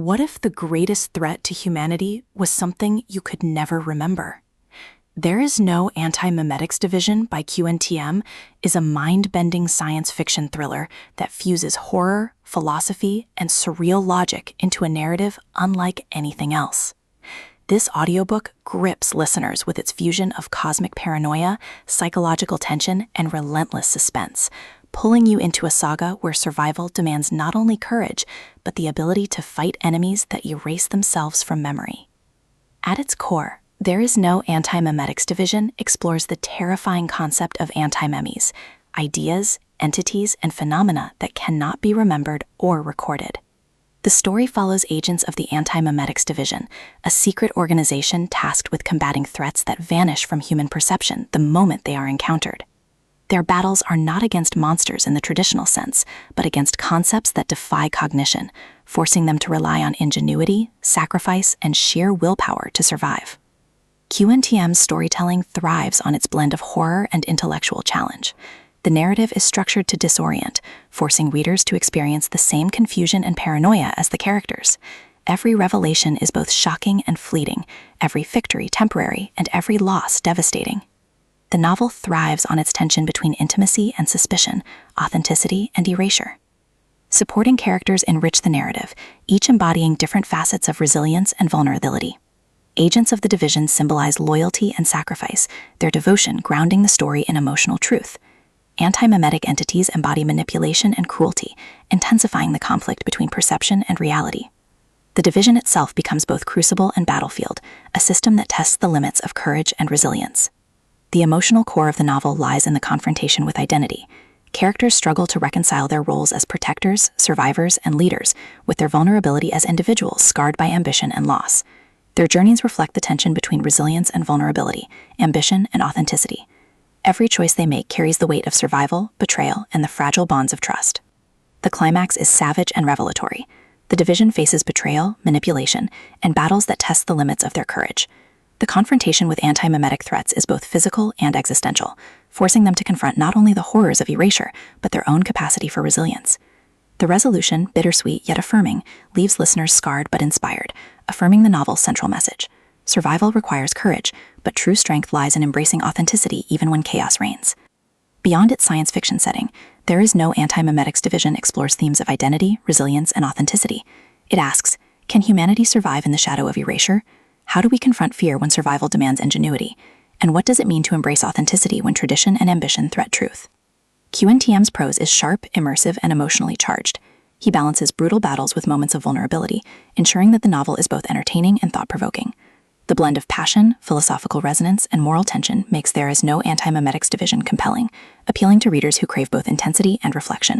What if the greatest threat to humanity was something you could never remember? There Is No Antimemetics Division by qntm is a mind-bending science fiction thriller that fuses horror, philosophy, and surreal logic into a narrative unlike anything else. This audiobook grips listeners with its fusion of cosmic paranoia, psychological tension, and relentless suspense, pulling you into a saga where survival demands not only courage, but the ability to fight enemies that erase themselves from memory. At its core, There Is No Antimemetics Division explores the terrifying concept of antimemes, ideas, entities, and phenomena that cannot be remembered or recorded. The story follows agents of the Antimemetics Division, a secret organization tasked with combating threats that vanish from human perception the moment they are encountered. Their battles are not against monsters in the traditional sense, but against concepts that defy cognition, forcing them to rely on ingenuity, sacrifice, and sheer willpower to survive. qntm's storytelling thrives on its blend of horror and intellectual challenge. The narrative is structured to disorient, forcing readers to experience the same confusion and paranoia as the characters. Every revelation is both shocking and fleeting, every victory temporary, and every loss devastating. The novel thrives on its tension between intimacy and suspicion, authenticity and erasure. Supporting characters enrich the narrative, each embodying different facets of resilience and vulnerability. Agents of the division symbolize loyalty and sacrifice, their devotion grounding the story in emotional truth. Antimemetic entities embody manipulation and cruelty, intensifying the conflict between perception and reality. The division itself becomes both crucible and battlefield, a system that tests the limits of courage and resilience. The emotional core of the novel lies in the confrontation with identity. Characters struggle to reconcile their roles as protectors, survivors, and leaders, with their vulnerability as individuals scarred by ambition and loss. Their journeys reflect the tension between resilience and vulnerability, ambition and authenticity. Every choice they make carries the weight of survival, betrayal, and the fragile bonds of trust. The climax is savage and revelatory. The division faces betrayal, manipulation, and battles that test the limits of their courage. The confrontation with antimemetic threats is both physical and existential, forcing them to confront not only the horrors of erasure, but their own capacity for resilience. The resolution, bittersweet yet affirming, leaves listeners scarred but inspired, affirming the novel's central message. Survival requires courage, but true strength lies in embracing authenticity even when chaos reigns. Beyond its science fiction setting, There Is No Antimemetics Division explores themes of identity, resilience, and authenticity. It asks, can humanity survive in the shadow of erasure? How do we confront fear when survival demands ingenuity? And what does it mean to embrace authenticity when tradition and ambition threat truth? qntm's prose is sharp, immersive, and emotionally charged. He balances brutal battles with moments of vulnerability, ensuring that the novel is both entertaining and thought-provoking. The blend of passion, philosophical resonance, and moral tension makes There Is No Antimemetics Division compelling, appealing to readers who crave both intensity and reflection.